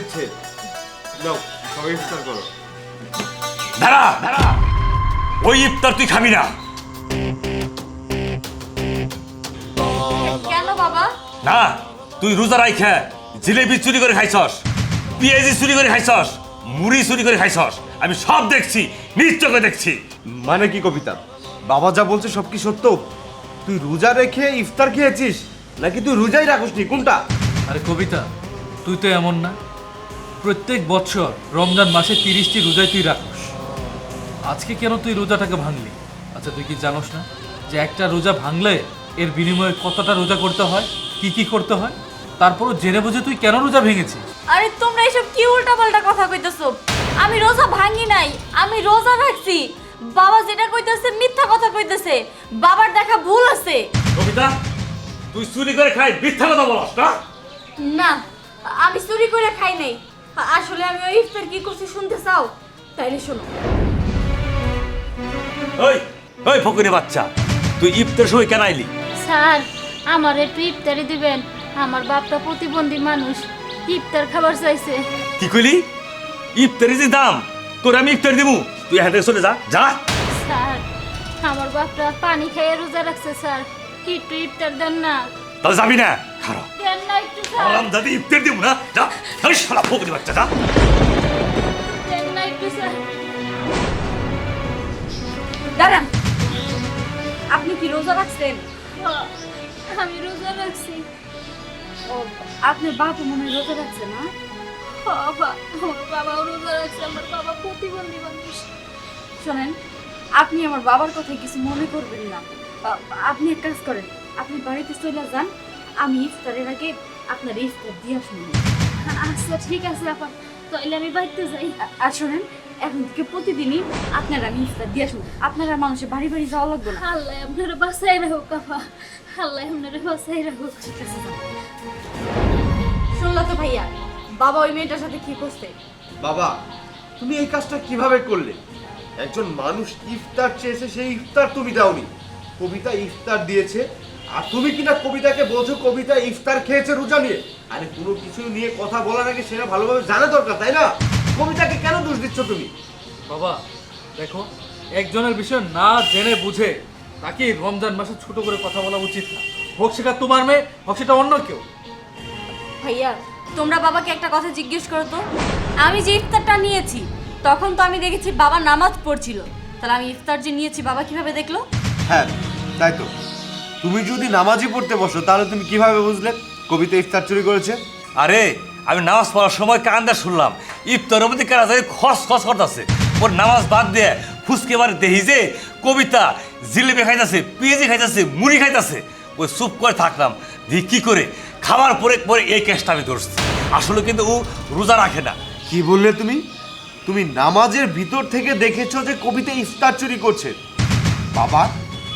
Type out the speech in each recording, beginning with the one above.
দিচ্ছে। নাও সবাই ইফতার করো। দাঁড়া দাঁড়া, ওই ইফতার তুই খাবি না। কেন বাবা? না, তুই রোজা রাইখা জিলেবি চুরি করে খাইছস, পেঁয়াজি চুরি করে খাইছস, মুড়ি চুরি করে খাইছস। আমি সব দেখছি, নিজ চোখে দেখছি। মানে কি কবিতা? বাবা যা বলছে সব কি সত্য? তুই রোজা রেখে ইফতার খেয়েছিস নাকি তুই রোজাই রাখোসনি, কোনটা? আরে কবিতা, তুই তো এমন না, প্রত্যেক বছর রমজান মাসে 30টি রোজায় তুই রাখস। আজকে কেন তুই রোজাটাকে ভাঙলি? আচ্ছা, তুই কি জানোস না যে একটা রোজা ভাঙলে এর বিনিময়ে কতটা রোজা করতে হয়, কি কি করতে হয়? তারপরও জেনে বুঝে তুই কেন রোজা ভেঙেছিস? আরে তোমরা এসব কি উল্টাপাল্টা কথা কইতেছো? আমি রোজা ভাঙি নাই, আমি রোজা রাখছি। বাবা যেটা কইতেছে মিথ্যা কথা কইতেছে, বাবার দেখা ভুল আছে। কবিতা, তুই চুরি করে খাই মিথ্যা কথা বলস না? না, আমি চুরি করে খাই নাই। আসলে আমি ওই ইফতার কি করছি শুনতে চাও? তাইলে শোনো। ওই ওই ফকুনি বাচ্চা, তুই ইফতার সময় কেন আইলি? স্যার, আমার একটু ইফতারি দিবেন। আমার বাপটা প্রতিবন্ধী মানুষ, ইফতার খাবার চাইছে। কি কইলি? ইফতারি যে দাম, তোর আমি ইফতার দিমু, তুই এখান থেকে চলে যা যা। স্যার, আমার বাপটা পানি খেয়ে রোজা রাখছে স্যার, একটু ইফতার দেন না। তাহলে যাবি না? খারাপ দেন না একটু স্যার, বললাম, যদি ইফতার দিমু না, যা। আরে শালা ফকুনি বাচ্চা, যা। দেন না একটু স্যার। দাঁড়ান, আপনি কি রোজা রাখছেন? আমি রোজা রাখছি। ও, আপনার বাবা মনে হয় রোজা রাখছে না? বাবা, আমার বাবাও রোজা রাখছে। আমার বাবা প্রতিবন্ধী মানুষ। শোনেন, আপনি আমার বাবার কথা কিছু মনে করবেন না। আপনি এক কাজ করেন, আপনি বাড়িতে চলে যান, আমি ইফতারের আগে আপনার ইফতার দিয়ে আসুন। আচ্ছা ঠিক আছে আপা, তাইলে আমি বাড়িতে যাই। আর শোনেন, এখন থেকে প্রতিদিনই আপনার আমি ইফতার দিয়ে আসুন। আপনারা মানুষের বাড়ি বাড়ি যাওয়া লাগবে না। আল্লাহ আপনারা বাঁচাই রাখুক আপা, আল্লাহ আপনারা বাঁচাই রাখুক। ঠিক আছে, যান। শুনলা তো ভাইয়া, বাবা ওই মেয়েটার সাথে কি করছে? বাবা, তুমি এই কাজটা কিভাবে করলে? একজন মানুষ ইফতার চেয়েছে, সেই ইফতার তুমি দাওনি। কবিতা ইফতার দিয়েছে আর তুমি কিনা কবিতাকে বলছো কবিতা ইফতার খেয়েছে রোজা নিয়ে। আরে কোনো কিছু নিয়ে কথা বলার আগে সেটা ভালোভাবে জানা দরকার, তাই না? কবিতাকে কেন দোষ দিচ্ছ তুমি? বাবা দেখো, একজনের বিষয় না জেনে বুঝে তাকে রমজান মাসে ছোট করে কথা বলা উচিত না। হোক সেটা তোমার মেয়ে, হোক সেটা অন্য কেউ। ভাইয়া, তোমরা বাবাকে একটা কথা জিজ্ঞেস করো তো। আমি যে ইফতারটা নিয়েছি, তখন তো আমি দেখেছি বাবা নামাজ পড়ছিল। তাহলে আমি ইফতার যে নিয়েছি, বাবা কিভাবে দেখলো? হ্যাঁ, তাই তো। তুমি যদি নামাজই পড়তে বসো তাহলে তুমি কিভাবে বুঝলে কবিতা ইফতার চুরি করেছে? আরে আমি নামাজ পড়ার সময় কান্দা শুনলাম, ইফতারের মধ্যে কারা যায় খস খস করতেছে। ওর নামাজ বাদ দিয়ে ফুসকে বারে দেখি যে কবিতা জিলেবি খাইতেছে, পেঁয়াজি খাইতেছে, মুড়ি খাইতেছে। ওই চুপ করে থাকলাম, দেখি কি করে খাবার পরে পরে এই কেসটা আমি ধরছি। আসলে কিন্তু ও রোজা রাখে না। কি বললে তুমি? তুমি নামাজের ভিতর থেকে দেখেছো যে কবিতা ইফতার চুরি করছে? বাবা,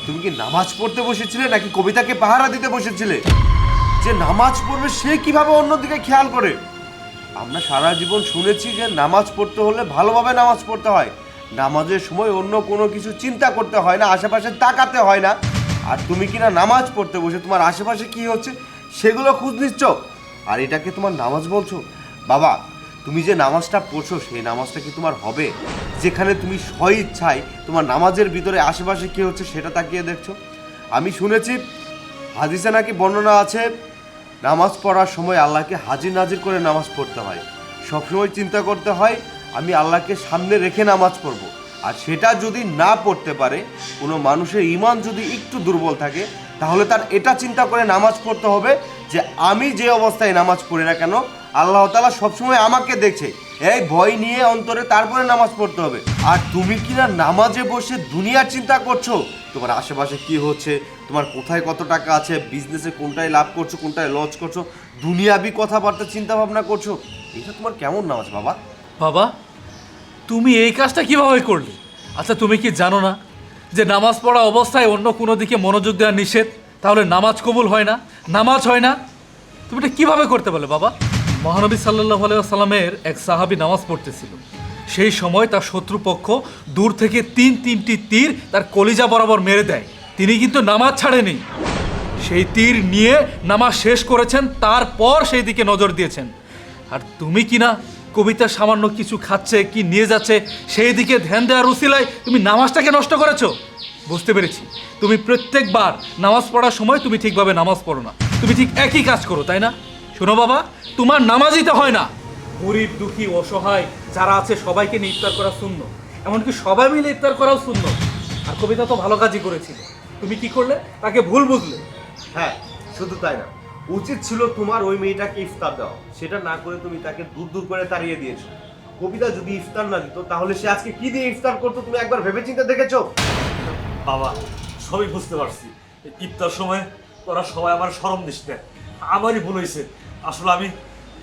তুমি কি নামাজ পড়তে বসেছিলে নাকি কবিতাকে পাহারা দিতে বসেছিলে? যে নামাজ পড়বে সে কিভাবে অন্যদিকে খেয়াল করে? আমরা সারা জীবন শুনেছি যে নামাজ পড়তে হলে ভালোভাবে নামাজ পড়তে হয়, নামাজের সময় অন্য কোনো কিছু চিন্তা করতে হয় না, আশেপাশে তাকাতে হয় না। আর তুমি কিনা নামাজ পড়তে বসে তোমার আশেপাশে কি হচ্ছে সেগুলো খোঁজ নিচ্ছ, আর এটাকে তোমার নামাজ বলছো? বাবা, তুমি যে নামাজটা পড়ছো সেই নামাজটা কি তোমার হবে যেখানে তুমি স্বইচ্ছায় তোমার নামাজের ভিতরে আশেপাশে কি হচ্ছে সেটা তাকিয়ে দেখছো? আমি শুনেছি হাদিসে নাকি বর্ণনা আছে, নামাজ পড়ার সময় আল্লাহকে হাজির নাজির করে নামাজ পড়তে হয়। সবসময় চিন্তা করতে হয় আমি আল্লাহকে সামনে রেখে নামাজ পড়ব। আর সেটা যদি না পড়তে পারে, কোনো মানুষের ঈমান যদি একটু দুর্বল থাকে, তাহলে তার এটা চিন্তা করে নামাজ পড়তে হবে যে আমি যে অবস্থায় নামাজ পড়ি না কেন আল্লাহ তাআলা সবসময় আমাকে দেখছে, এই ভয় নিয়ে অন্তরে তারপরে নামাজ পড়তে হবে। আর তুমি কিনা নামাজে বসে দুনিয়ার চিন্তা করছো, তোমার আশেপাশে কি হচ্ছে, তোমার কোথায় কত টাকা আছে, বিজনেসে কোনটায় লাভ করছো কোনটায় লস করছো, দুনিয়াবি কথাবার্তা চিন্তা ভাবনা করছো। এটা তোমার কেমন নামাজ বাবা? বাবা, তুমি এই কাজটা কিভাবে করলে? আচ্ছা, তুমি কি জানো না যে নামাজ পড়া অবস্থায় অন্য কোনো দিকে মনোযোগ দেওয়া নিষেধ? তাহলে নামাজ কবুল হয় না, নামাজ হয় না। তুমি এটা কিভাবে করতে বলে বাবা? মহানবী সাল্লাল্লাহু আলাইহি ওয়াসাল্লামের এক সাহাবী নামাজ পড়তেছিল। সেই সময় তার শত্রুপক্ষ দূর থেকে তিনটি তীর তার কলিজা বরাবর মেরে দেয়। তিনি কিন্তু নামাজ ছাড়েনি, সেই তীর নিয়ে নামাজ শেষ করেছেন, তারপর সেই দিকে নজর দিয়েছেন। আর তুমি কি না কবিতা সামান্য কিছু খাচ্ছে কি নিয়ে যাচ্ছে সেই দিকে ধ্যান দেওয়ার উসিলায় তুমি নামাজটাকে নষ্ট করেছো। বুঝতে পেরেছি, তুমি প্রত্যেকবার নামাজ পড়ার সময় তুমি ঠিকভাবে নামাজ পড়ো না, তুমি ঠিক একই কাজ করো, তাই না? শোনো বাবা, তোমার নামাজই তো হয় না। গরিব দুঃখী অসহায় যারা আছে সবাইকে নিয়ে ইফতার করা শূন্য, এমনকি সবাই মিলে ইফতার করাও শূন্য। আর কবিতা তো ভালো কাজই করেছিল, তুমি কি করলে? তাকে ভুল বুঝলে। হ্যাঁ, শুধু তাই না, উচিত ছিল তোমার ওই মেয়েটাকে ইফতার দেওয়া, সেটা না করে তুমি তাকে দূর দূর করে তাড়িয়ে দিয়েছো। কবিতা যদি ইফতার না দিত তাহলে সে আজকে কি দিয়ে ইফতার করতো তুমি একবার ভেবেচিন্তে দেখেছো? বাবা সবই বুঝতে পারছি, ইফতার সময় তোরা সবাই আমার শরম দিস না, আমারই ভুল হয়েছে। আসলে আমি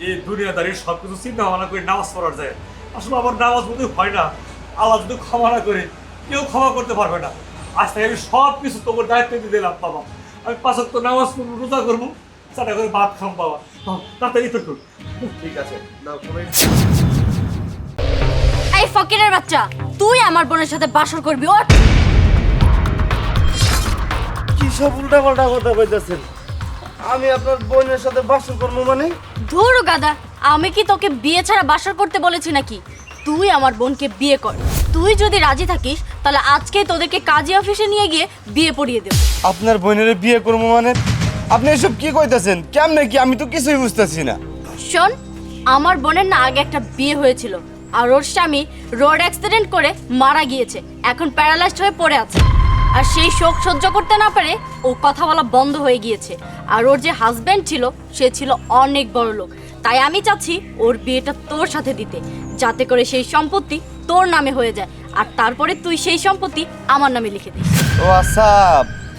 এই দুনিয়াদারির সব কিছু চিন্তা ভাবনা করে নামাজ পড়ার যায়, আসলে আমার নামাজ মতো হয় না। আল্লাহ যদি ক্ষমা না করে কেউ ক্ষমা করতে পারবে না। আজ থেকে আমি সব কিছু তোমার দায়িত্ব দিয়ে দিলাম বাবা। আমি 5 ওয়াক্ত নামাজ পড়বো, রোজা করবো, 4টা করে ভাত খাম বাবা। তাড়াতাড়ি ইফতার করুন। ঠিক আছে, নাও সবাই। এই ফকিরের বাচ্চা, তুই আমার বোনের সাথে বাসর করবি? ওঠ! কি সব উল্টাপাল্টা কথা কইতাছেন? আমি আপনার বোনের সাথে বাসর করবো মানে? ধুর গাদা, আমি কি তোকে বিয়ে ছাড়া বাসর করতে বলেছি নাকি? তুই আমার বোনকে বিয়ে কর। তুই যদি রাজি থাকিস তাহলে আজকেই তোদেরকে কাজী অফিসে নিয়ে গিয়ে বিয়ে পড়িয়ে দেব। আপনার বোনের বিয়ে করবো মানে? আপনি এসব কি কইতাছেন? কেমনে কি? আমি তো কিছুই বুঝতেছি না। শোন, আমার বোনের না আগে একটা বিয়ে হয়েছিল, আর ওর স্বামী রোড অ্যাক্সিডেন্ট করে মারা গিয়েছে, এখন প্যারালাইজড হয়ে পড়ে আছে। আর সেই শোক সহ্য করতে না পারে ও কথা বলা বন্ধ হয়ে গিয়েছে। আর ওর যে হাজব্যান্ড ছিল সে ছিল অনেক বড় লোক, তাই আমি চাচ্ছি ওর বিয়েটা তোর সাথে দিতে, যাতে করে সেই সম্পত্তি তোর নামে হয়ে যায়, আর তারপরে তুই সেই সম্পত্তি আমার নামে লিখে দিস। ও আচ্ছা,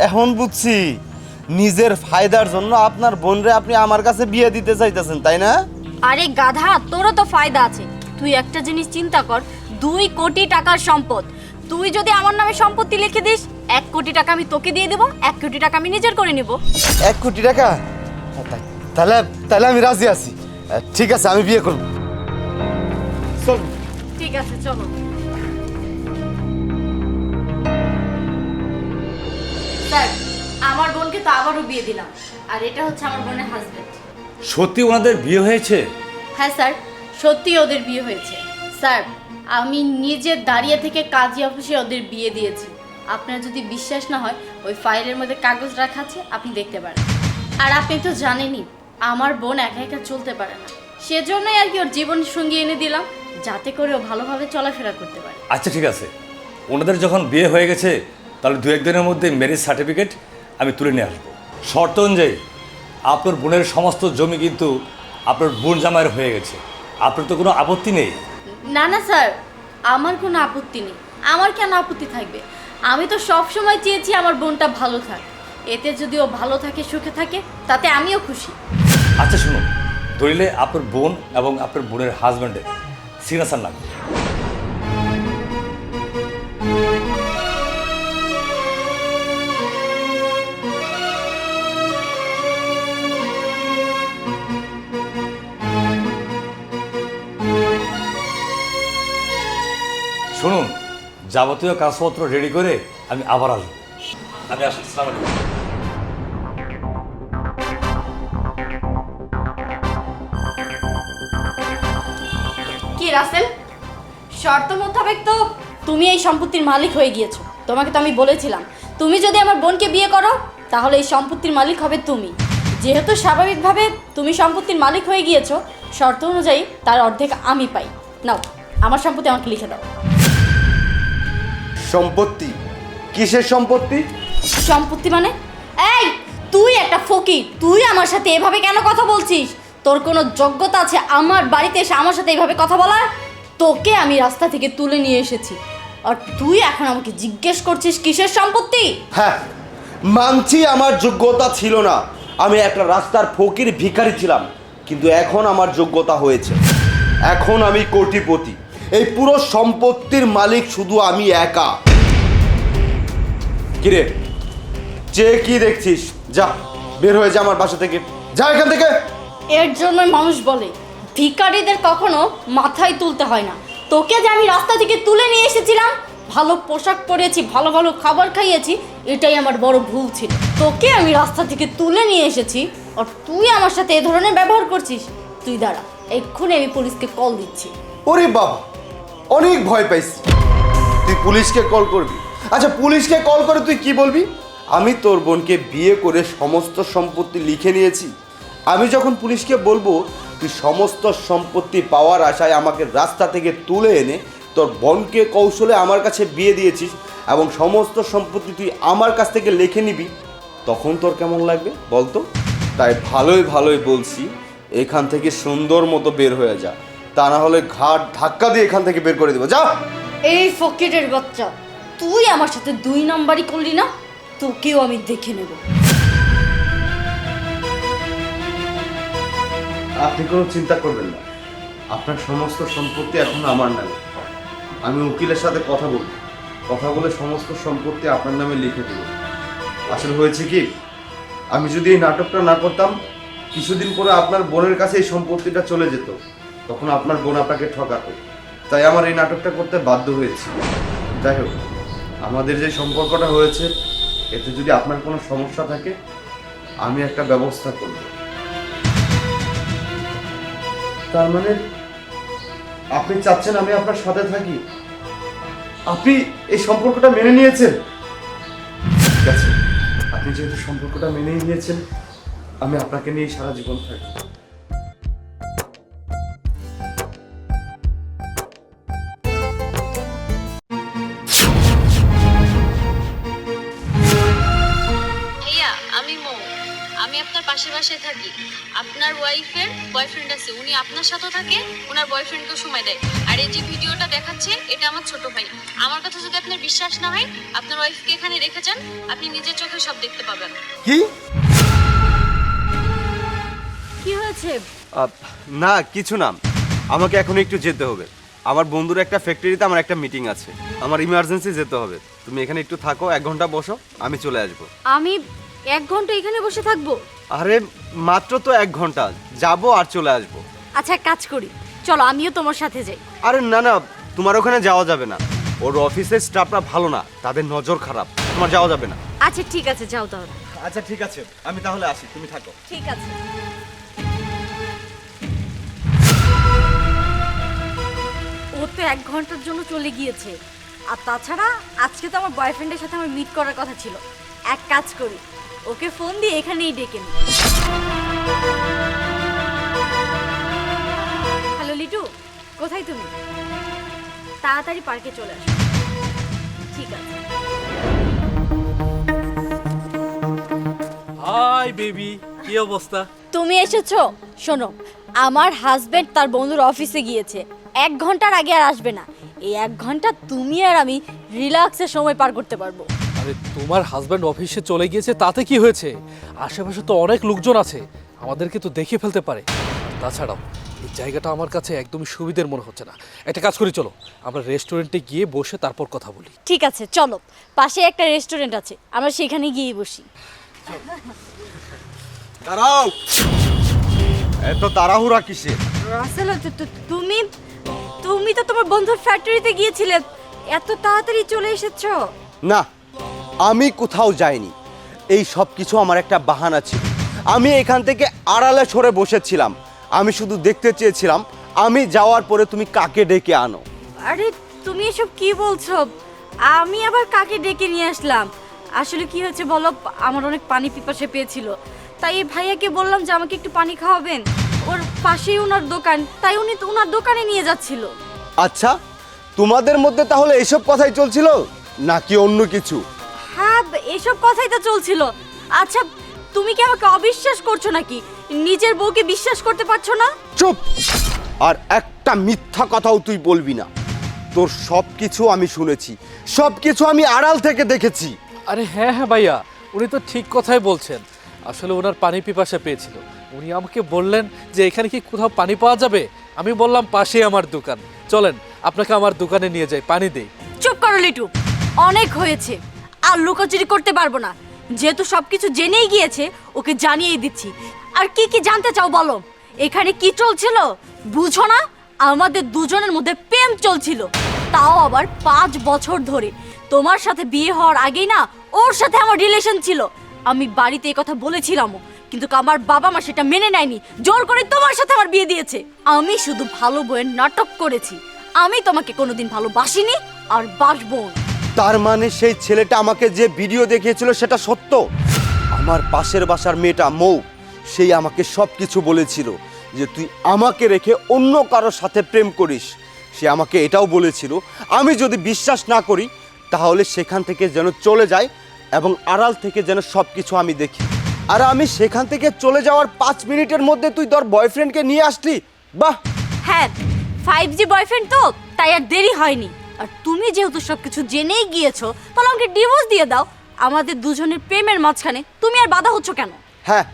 এখন বুঝছি। নিজের ফায়দার জন্য আপনার বোনরে আপনি আমার কাছে বিয়ে দিতে চাইতেছেন, তাই না? আরে গাধা, তোরও তো ফায়দা আছে। তুই একটা জিনিস চিন্তা কর, 2 কোটি টাকার সম্পদ, তুই যদি আমার নামে সম্পত্তি লিখে দিস, 1 কোটি টাকা আমি তোকে দিয়ে দেবো, 1 কোটি টাকা আমি নিজের করে নিব। 1 কোটি টাকা? তাহলে তাহলে আমি রাজি আছি। ঠিক আছে, আমি বিয়ে করব। চল। ঠিক আছে, চলো। স্যার, আমার বোনকে তো আবারও বিয়ে দিলাম, আর এটা হচ্ছে আমার বোনের হাজবেন্ড। সত্যি ওনাদের বিয়ে হয়েছে? হ্যাঁ স্যার, সত্যি ওদের বিয়ে হয়েছে। স্যার, আমি নিজে দাঁড়িয়ে থেকে কাজী অফিসে ওদের বিয়ে দিয়েছি। আপনার যদি বিশ্বাস না হয়, ওই ফাইলের মধ্যে কাগজ রাখা আছে, আপনি দেখতে পারেন। আর আপনি তো জানেনই আমার বোন একা একা চলতে পারে না, সেজন্যই আর কি ওর জীবন সঙ্গী এনে দিলাম, যাতে করে ও ভালোভাবে চলাফেরা করতে পারে। আচ্ছা ঠিক আছে, ওনাদের যখন বিয়ে হয়ে গেছে তাহলে 2-1 দিনের মধ্যে ম্যারেজ সার্টিফিকেট আমি তুলে নিয়ে আসবো। শর্ত অনুযায়ী আপনার বোনের সমস্ত জমি কিন্তু আপনার বোন জামাইয়ের হয়ে গেছে, আপনার তো কোনো আপত্তি নেই? না না স্যার, আমার কোনো আপত্তি নেই। আমার কেন আপত্তি থাকবে? আমি তো সব সময় চেয়েছি আমার বোনটা ভালো থাক, এতে যদি ও ভালো থাকে, সুখে থাকে, তাতে আমিও খুশি। আচ্ছা শুনুন, ধরিলে আপনার বোন এবং আপনার বোনের হাজব্যান্ডের সিগনেচার লাগবে। শুনুন, যাবতীয় কাগজপত্র রেডি করে আমি আবার আসবো। আমি আসি, আসসালামু আলাইকুম। কি রাসেল, শর্ত মোতাবেক তো তুমি এই সম্পত্তির মালিক হয়ে গিয়েছো। তোমাকে তো আমি বলেছিলাম, তুমি যদি আমার বোনকে বিয়ে করো তাহলে এই সম্পত্তির মালিক হবে তুমি। যেহেতু স্বাভাবিকভাবে তুমি সম্পত্তির মালিক হয়ে গিয়েছো, শর্ত অনুযায়ী তার অর্ধেক আমি পাই। নাও, আমার সম্পত্তি আমাকে লিখে দাও। সম্পত্তি? কিসের সম্পত্তি? সম্পত্তি মানে? এই, তুই একটা ফকির, তুই আমার সাথে এভাবে কেন কথা বলছিস? তোর কোনো যোগ্যতা আছে আমার বাড়িতে এসে আমার সাথে এইভাবে কথা বলার? তোকে আমি রাস্তা থেকে তুলে নিয়ে এসেছি, আর তুই এখন আমাকে জিজ্ঞেস করছিস কিসের সম্পত্তি? হ্যাঁ, মানছি আমার যোগ্যতা ছিল না, আমি একটা রাস্তার ফকির ভিখারি ছিলাম, কিন্তু এখন আমার যোগ্যতা হয়েছে। এখন আমি কোটিপতি, এই পুরো সম্পত্তির মালিক শুধু আমি একা। কিরে, যে কি দেখছিস? যা, বের হয়ে যা আমার বাসা থেকে, যা এখান থেকে। এর জন্যই মানুষ বলে ভিখারিদের কখনো মাথায় তুলতে হয় না। তোকে যে আমি রাস্তা থেকে তুলে নিয়ে এসেছিলাম, ভালো পোশাক পরেছি, ভালো ভালো খাবার খাইয়েছি, এটাই আমার বড় ভুল ছিল। তোকে আমি রাস্তা থেকে তুলে নিয়ে এসেছি আর তুই আমার সাথে এ ধরনের ব্যবহার করছিস? তুই দাঁড়া, এক্ষুনি আমি পুলিশকে কল দিচ্ছি। ওরে বাবা, অনেক ভয় পাইছি। তুই পুলিশকে কল করবি? আচ্ছা, পুলিশকে কল করে তুই কি বলবি? আমি তোর বোনকে বিয়ে করে সমস্ত সম্পত্তি লিখে নিয়েছি। আমি যখন পুলিশকে বলবো তুই সমস্ত সম্পত্তি পাওয়ার আশায় আমাকে রাস্তা থেকে তুলে এনে তোর বোনকে কৌশলে আমার কাছে বিয়ে দিয়েছিস এবং সমস্ত সম্পত্তি তুই আমার কাছ থেকে লিখে নিবি, তখন তোর কেমন লাগবে বলতো? তাই ভালোই বলছি, এখান থেকে সুন্দর মতো বের হয়ে যা, তা না হলে ঘাট ধাক্কা দিয়ে এখান থেকে বের করে দেবো। যা। এই ফকিরের বাচ্চা, তুই আমার সাথে 2 নাম্বারই করলি না? তোকেও আমি দেখে নেব। আপনি কোনো চিন্তা করবেন না, আপনার সমস্ত সম্পত্তি এখন আমার নামে। আমি উকিলের সাথে কথা বলে সমস্ত সম্পত্তি আপনার নামে লিখে দেব। আসলে হয়েছে কি, আমি যদি এই নাটকটা না করতাম, কিছুদিন পরে আপনার বোনের কাছে এই সম্পত্তিটা চলে যেত, তখন আপনার বোন আপনাকে ঠকাতো। তাই আমার এই নাটকটা করতে বাধ্য হয়েছি। যাই হোক, আমাদের যে সম্পর্কটা হয়েছে, এতে যদি আপনার কোনো সমস্যা থাকে, আমি একটা ব্যবস্থা করব। তার মানে আপনি চাচ্ছেন আমি আপনার সাথে থাকি? আপনি এই সম্পর্কটা মেনে নিয়েছেন? ঠিক আছে, আপনি যেহেতু সম্পর্কটা মেনেই নিয়েছেন, আমি আপনাকে নিয়ে সারা জীবন থাকবো। ভাইয়া, আমি মৌ। আমি আপনার পাশে বাসায় থাকি। আপনার ওয়াইফের বয়ফ্রেন্ড আছে, উনি আপনার সাথেও থাকে, ওনার বয়ফ্রেন্ডকে সময় দেয়। আর এই যে ভিডিওটা দেখাচ্ছে, এটা আমার ছোট ভাই। আমার কথা যদি আপনার বিশ্বাস না হয়, আপনার ওয়াইফকে এখানে রেখে যান, আপনি নিজের চোখে সব দেখতে পাবেন। কি? কি হয়েছে? না কিছু না, আমাকে এখন একটু যেতে হবে। আমার বন্ধুর একটা ফ্যাক্টরিতে আমার একটা মিটিং আছে, আমার ইমার্জেন্সি যেতে হবে। তুমি এখানে একটু থাকো, 1 ঘন্টা বসো, আমি চলে আসবো। আমি 1 ঘন্টা এখানে বসে থাকবো? আরে মাত্র তো 1 ঘন্টা, যাবো আর চলে আসবো। আচ্ছা, এক কাজ করি, চলো আমিও তোমার সাথে যাই। আরে না না, তোমার ওখানে যাওয়া যাবে না। ওর অফিসের স্টাফরা ভালো না, তাদের নজর খারাপ, তোমার যাওয়া যাবে না। আচ্ছা ঠিক আছে, যাও তাহলে। আচ্ছা ঠিক আছে, আমি তাহলে আসি, তুমি থাকো। ঠিক আছে। ও তো 1 ঘন্টার জন্য চলে গিয়েছে, আর তাছাড়া আজকে তো আমার বয়ফ্রেন্ডের সাথে আমার মিট করার কথা ছিল। এক কাজ করি, ওকে ফোন দিয়ে এখানেই ডেকে নিই। হ্যালো লিটু, কোথায় তুমি? তাড়াতাড়ি পার্কে চলে আসো। ঠিক আছে। হাই বেবি, কি অবস্থা? তুমি এসেছো? শোনো, আমার হাজবেন্ড তার বন্ধুর অফিসে গিয়েছে, 1 ঘন্টার আগে আর আসবে না। এই 1 ঘন্টা তুমি আর আমি রিল্যাক্সে সময় পার করতে পারবো। আরে তোমার হাজব্যান্ড অফিসে চলে গিয়েছে, তাতে কি হয়েছে? আশেপাশে তো অনেক লোকজন আছে, আমাদেরকে তো দেখে ফেলতে পারে। তাছাড়াও এই জায়গাটা আমার কাছে একদমই সুবিধার মনে হচ্ছে না। একটা কাজ করি, চলো আমরা রেস্টুরেন্টে গিয়ে বসে তারপর কথা বলি। ঠিক আছে, চলো, পাশে একটা রেস্টুরেন্ট আছে, আমরা সেখানে গিয়ে বসি। দাঁড়াও, এত তাড়াহুড়া কিসে? রাসেল, তুমি তুমি তো তোমার বন্ধুর ফ্যাক্টরিতে গিয়েছিলে, এত তাড়াতাড়ি চলে এসেছো? না, আমি কোথাও যাইনি। এই সব কিছু আমার একটা বাহানা ছিল। আমি এখান থেকে আড়ালে সরে বসেছিলাম। আমি শুধু দেখতে চেয়েছিলাম আমি যাওয়ার পরে তুমি কাকে ডেকে আনো। আরে তুমি এসব কি বলছো? আমি আবার কাকে ডেকে নিয়ে আসলাম? আসলে কি হয়েছে বলো, আমার অনেক পানি পিপাসা পেয়েছিল, তাই এই ভাইয়াকে বললাম যে আমাকে একটু পানি খাওয়াবেন। ওর পাশেই ওনার দোকান, তাই উনি তো ওনার দোকানে নিয়ে যাচ্ছিল। আচ্ছা, তোমাদের মধ্যে তাহলে এসব কথাই চলছিল নাকি অন্য কিছু? হ্যাঁ, এসব কথাই তো চলছিল। আচ্ছা, তুমি কি আমাকে অবিশ্বাস করছো নাকি? নিজের বউকে বিশ্বাস করতে পারছো না? চুপ! আর একটা মিথ্যা কথাও তুই বলবি না। তোর সব কিছু আমি শুনেছি, সব কিছু আমি আড়াল থেকে দেখেছি। আরে হ্যাঁ হ্যাঁ ভাইয়া, উনি তো ঠিক কথাই বলছেন। আসলে ওনার পানি পিপাসা পেয়েছিল, উনি আমাকে বললেন যে এখানে কি কোথাও পানি পাওয়া যাবে। আমি বললাম পাশেই আমার দোকান, চলেন আপনাকে আমার দোকানে নিয়ে যাই, পানি দেই। চুপ করো লিটু, অনেক হয়েছে, আর লুকোচুরি করতে পারবো না। যেহেতু সবকিছু জেনেই গিয়েছে, ওকে জানিয়েই দিচ্ছি। আর কি কি জানতে চাও বলো? এখানে কি চলছিল বুঝো না? আমাদের দুজনের মধ্যে প্রেম চলছিল, তাও আবার 5 বছর ধরে। তোমার সাথে বিয়ে হওয়ার আগেই না ওর সাথে আমার রিলেশন ছিল। আমি বাড়িতে এই কথা বলেছিলামও, কিন্তু আমার বাবা মা সেটা মেনে নেয়নি, জোর করে তোমার সাথে আমার বিয়ে দিয়েছে। আমি শুধু ভালো বউয়ের নাটক করেছি, আমি তোমাকে কোনোদিন ভালোবাসিনি আর বাসবো না। তার মানে সেই ছেলেটা আমাকে যে ভিডিও দেখিয়েছিল সেটা সত্য? আমার পাশের বাসার মেয়েটা মৌ, সেই আমাকে সব কিছু বলেছিল যে তুই আমাকে রেখে অন্য কারোর সাথে প্রেম করিস। সে আমাকে এটাও বলেছিল আমি যদি বিশ্বাস না করি তাহলে সেখান থেকে যেন চলে যায় এবং আড়াল থেকে যেন সব কিছু আমি দেখি। আর আমি সেখান থেকে চলে যাওয়ার 5 মিনিটের মধ্যে তুই তোর বয়ফ্রেন্ডকে নিয়ে আসলি। বাহ! হ্যাঁ, 5G বয়ফ্রেন্ড তো, তাই আর দেরি হয়নি। আর তুমি যেহেতু সবকিছু জেনেই গিয়েছো, তাহলে আমাকে ডিভোর্স দিয়ে দাও। আমাদের দুজনের প্রেমের মাঝখানে তুমি আর বাধা হচ্ছ কেন? হ্যাঁ,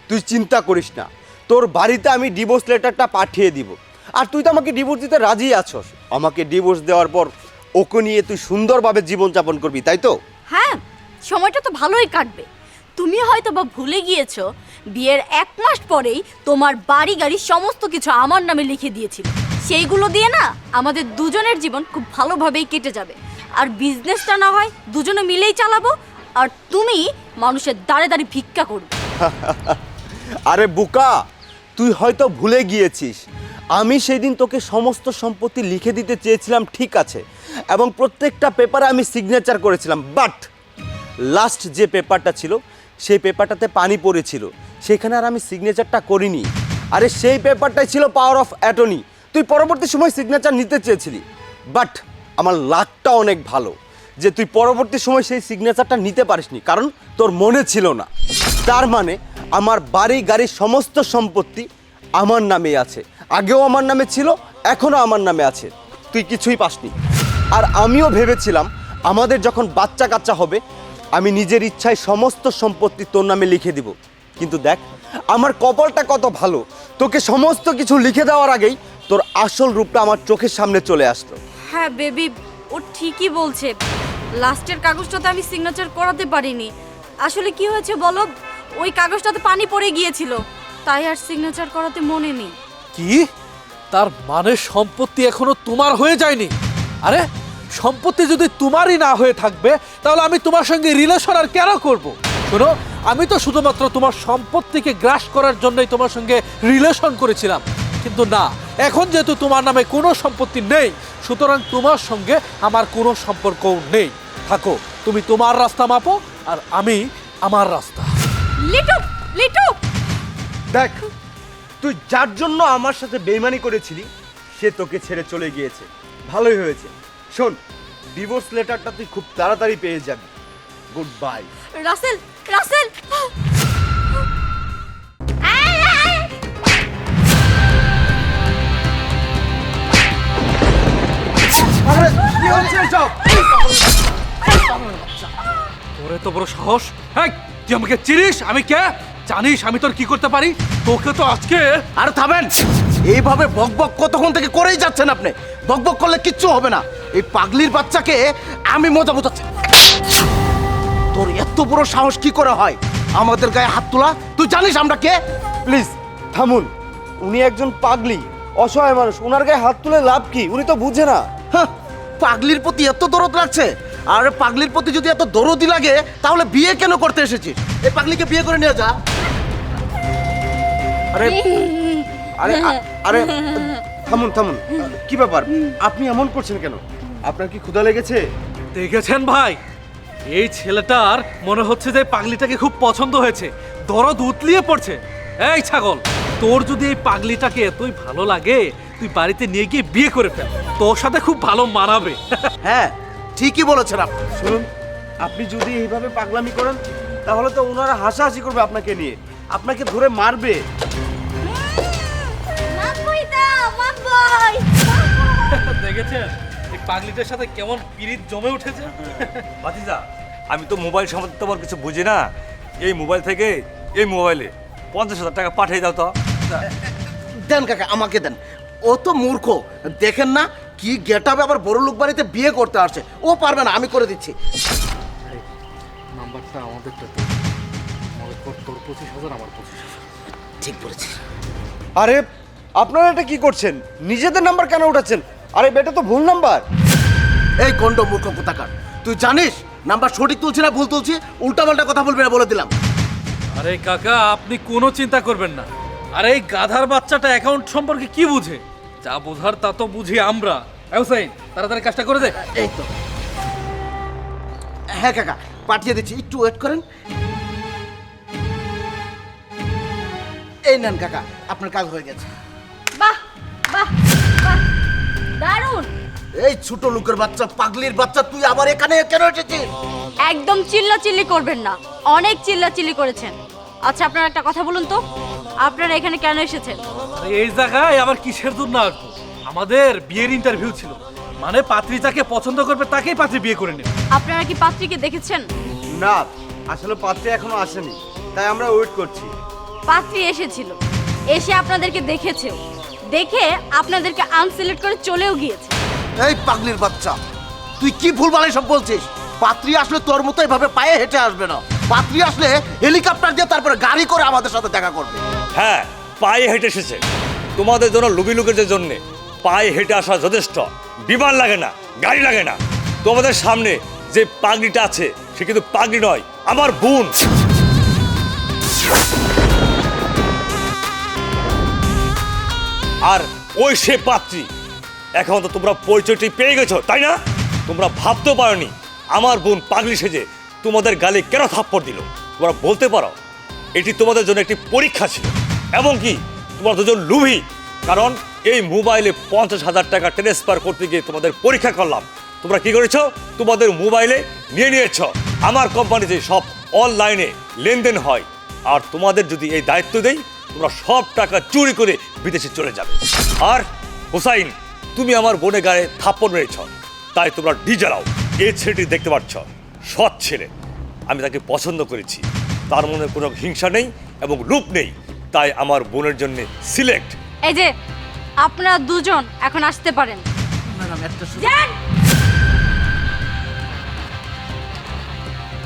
তুই চিন্তা করিস না, তোর বাড়িতে আমি ডিভোর্স লেটারটা পাঠিয়ে দিব। আর তুই তো আমাকে ডিভোর্স দিতে রাজি আছস। আমাকে ডিভোর্স দেওয়ার পর ওকে নিয়ে তুই সুন্দরভাবে জীবনযাপন করবি, তাই তো? হ্যাঁ, সময়টা তো ভালোই কাটবে। তুমি হয়তো বা ভুলে গিয়েছো, বিয়ের 1 মাস পরেই তোমার বাড়ি গাড়ি সমস্ত কিছু আমার নামে লিখে দিয়েছিল। সেইগুলো দিয়ে না আমাদের দুজনের জীবন খুব ভালোভাবেই কেটে যাবে। আর বিজনেসটা না হয় দুজনে মিলেই চালাবো, আর তুমি মানুষের দাঁড়ে দাঁড়ে ভিক্ষা করবে। আরে বোকা, তুই হয়তো ভুলে গিয়েছিস, আমি সেই দিন তোকে সমস্ত সম্পত্তি লিখে দিতে চেয়েছিলাম, ঠিক আছে, এবং প্রত্যেকটা পেপারে আমি সিগনেচার করেছিলাম। বাট লাস্ট যে পেপারটা ছিল সেই পেপারটাতে পানি পড়েছিল, সেখানে আর আমি সিগনেচারটা করিনি। আরে সেই পেপারটাই ছিল পাওয়ার অফ অ্যাটর্নি। তুই পরবর্তী সময় সিগনেচার নিতে চেয়েছিলি, বাট আমার লাকটা অনেক ভালো যে তুই পরবর্তী সময় সেই সিগনেচারটা নিতে পারিসনি, কারণ তোর মনে ছিল না। তার মানে আমার বাড়ি গাড়ি সমস্ত সম্পত্তি আমার নামে আছে, আগেও আমার নামে ছিল, এখনও আমার নামে আছে, তুই কিছুই পাসনি। আর আমিও ভেবেছিলাম আমাদের যখন বাচ্চা কাচ্চা হবে আমি নিজের ইচ্ছায় সমস্ত সম্পত্তি তোর নামে লিখে দিব। কিন্তু দেখ আমার কপালটা কত ভালো, তোকে সমস্ত কিছু লিখে দেওয়ার আগেই তোর আসল রূপটা আমার চোখের সামনে চলে আসলো। হ্যাঁ বেবি, ও ঠিকই বলছে। লাস্টের কাগজটাতে আমি সিগনেচার করাতে পারিনি। আসলে কি হয়েছে বলো, ওই কাগজটাতে পানি পড়ে গিয়েছিল, তাই আর সিগনেচার করাতে মনে নেই। কি? তার মানে সম্পত্তি এখনো তোমার হয়ে যায়নি? আরে সম্পত্তি যদি তোমারই না হয়ে থাকবে তাহলে আমি তোমার সঙ্গে রিলেশন আর কেন করব? শোনো, আমি তো শুধুমাত্র তোমার সম্পত্তিকে গ্রাস করার জন্যই তোমার সঙ্গে রিলেশন করেছিলাম, কিন্তু না, এখন যেহেতু তোমার নামে কোনো সম্পত্তি নেই, সুতরাং তোমার সঙ্গে আমার কোনো সম্পর্কও নেই। থাকো, তুমি তোমার রাস্তা মাপো আর আমি আমার রাস্তা। লিটু, লিটু! দেখ, তুই যার জন্য আমার সাথে বেইমানি করেছিলি সে তোকে ছেড়ে চলে গিয়েছে, ভালোই হয়েছে। শোন, ডিভোর্স লেটারটা তুই খুব তাড়াতাড়ি পেয়ে যাবি। Goodbye. রাসেল, রাসেল! আরে কি হচ্ছে এসব? তোর এত বড় সাহস! হ্যাঁ, তুই আমাকে চিনিস? আমি কে জানিস? আমি তোর কি করতে পারি? তোকে তো আজকে... আরে থামেন, এইভাবে বকবক কতক্ষণ থেকে করেই যাচ্ছেন আপনি। বকবক করলে কিচ্ছু হবে না, এই পাগলির বাচ্চাকে আমি মজা বোঝাচ্ছি। তোর এত বড় সাহস কি করে হয় আমাদের গায়ে হাত তোলা? তুই জানিস আমরা কে? প্লিজ থামুন, উনি একজন পাগলি, অসহায় মানুষ, ওনার গায়ে হাত তুলে লাভ কি? উনি তো বুঝে না। হ্যাঁ, পাগলির প্রতি এত দরদ লাগছে? আর পাগলির প্রতি যদি এত দরদই লাগে তাহলে বিয়ে কেন করতে এসেছিস? এই পাগলিকে বিয়ে করে নিয়ে যা। আরে আরে আরে থামুন থামুন, কি ব্যাপার? আপনি এমন করছেন কেন? আপনার কি ক্ষুধা লেগেছে? দেখেছেন ভাই, এই ছেলেটার মনে হচ্ছে যে পাগলিটাকে খুব পছন্দ হয়েছে, দরদ উতলিয়ে পড়ছে। এই ছাগল, তোর যদি এই পাগলিটাকে এতই ভালো লাগে, তুই বাড়িতে নিয়ে গিয়ে বিয়ে করে ফেল, তোর সাথে খুব ভালো মানাবে। হ্যাঁ, ঠিকই বলেছেন আপনি। শুনুন, আপনি যদি এইভাবে পাগলামি করেন তাহলে তো ওনারা হাসাহাসি করবে আপনাকে নিয়ে, আপনাকে ধরে মারবে। মাকবই দাও, মাকবই! দেখেছেন এই পাগলিটার সাথে কেমন পিরিত জমে উঠেছে? ভাতিজা, আমি তো মোবাইল সম্বন্ধে তোমার কিছু বুঝি না। এই মোবাইল থেকে এই মোবাইলে 50,000 টাকা পাঠিয়ে দাও তো। দেন কাকা, আমাকে দেন। ও তো মূর্খ, দেখেন না কি গেটাবে আবার বড় লোক বাড়িতে বিয়ে করতে আসছে। ও পারবে না, আমি করে দিচ্ছি। নাম্বারটা আমাদের তোর 25,000, আমার 25,000। ঠিক বলেছি। আরে আপনারা এটা কি করছেন? নিজেদের নাম্বার কেন উঠাচ্ছেন? আরে বেটা তো ভুল নাম্বার। এই গন্ড মূর্খ কোথাকার, তুই জানিস নাম্বার সঠিক তুলছি না ভুল তুলছি? উল্টাপাল্টা কথা বলবি না, বলে দিলাম। আরে কাকা, আপনি কোনো চিন্তা করবেন না। আরে এই গাধার বাচ্চাটা অ্যাকাউন্ট সম্পর্কে কি বুঝে? যা বোঝার তা তো বুঝি আমরা। হুসাইন, তাড়াতাড়ি কাজটা করে দে। এই তো। হ্যাঁ কাকা, পাঠিয়ে দিচ্ছি, একটু ওয়েট করেন। এই নেন কাকা, আপনার কাজ হয়ে গেছে। বাহ বাহ বাহ, দারুণ। এই ছোট লোকের বাচ্চা, পাগলির বাচ্চা, তুই আবার এখানে কেন এসেছিস? একদম চিল্লাচিল্লি করবেন না, অনেক চিল্লাচিল্লি করেছেন। আচ্ছা আপনারা একটা কথা বলুন তো, আপনারা এখানে কেন এসেছেন? আরে এই জায়গায় আবার কিসের জন্য আসবো? আমাদের বিয়ের ইন্টারভিউ ছিল, মানে পাত্রী যাকে পছন্দ করবে তাকেই পাত্রী বিয়ে করে নেবে। আপনারা কি পাত্রীকে দেখেছেন? না, আসলে পাত্রে এখনো আসেনি, তাই আমরা ওয়েট করছি। পাত্রী এসেছিল, এসে আপনাদেরকে দেখেছেও, দেখে আপনাদেরকে আনসিলেক্ট করে চলেও গিয়েছে। এই পাগলির বাচ্চা, তুই কি ভুলভাল সব বলছিস? পাত্রী আসলে তোর মতো এভাবে পায়ে হেঁটে আসবে না। পাত্রী আসলে হেলিকপ্টার দিয়ে, তারপরে গাড়ি করে আমাদের সাথে দেখা করবে। হ্যাঁ, পায়ে হেঁটে এসেছে। তোমাদের জন্য লুবি লুকের জন্য পায়ে হেঁটে আসা যথেষ্ট। বিমান লাগে না, গাড়ি লাগে না। তোমাদের সামনে যে পাগড়িটা আছে সে কিন্তু পাগড়ি নয়, আমার বোন। আর ওই সে পাত্রী। এখন তো তোমরা পরিচয়টি পেয়ে গেছো, তাই না? তোমরা ভাবতেও পারোনি আমার বোন পাগলি সেজে তোমাদের গালে কেন থাপ্পড় দিল। তোমরা বলতে পারো এটি তোমাদের জন্য একটি পরীক্ষা ছিল। এমনকি তোমরা দুজন লুভি, কারণ এই মোবাইলে 50,000 টাকা ট্রান্সফার করতে গিয়ে তোমাদের পরীক্ষা করলাম। তোমরা কি করেছো? তোমাদের মোবাইলে নিয়েছ আমার কোম্পানিতে সব অনলাইনে লেনদেন হয়, আর তোমাদের যদি এই দায়িত্ব দেই তোমরা সব টাকা চুরি করে বিদেশে চলে যাবে। আর হুসাইন, তুমি আমার বোনের গায়ে থাপ্পড় মেরেছ, তাই তোমরা ডিজারাও। এই ছেলেটি দেখতে পাচ্ছ, সৎ ছেলে। আমি তাকে পছন্দ করেছি, তার মনে কোনো হিংসা নেই এবং লোভ নেই, তাই আমার বোনের জন্য সিলেক্ট। এই যে আপনারা দুজন এখন আসতে পারেন। ম্যাডাম, একটা যান।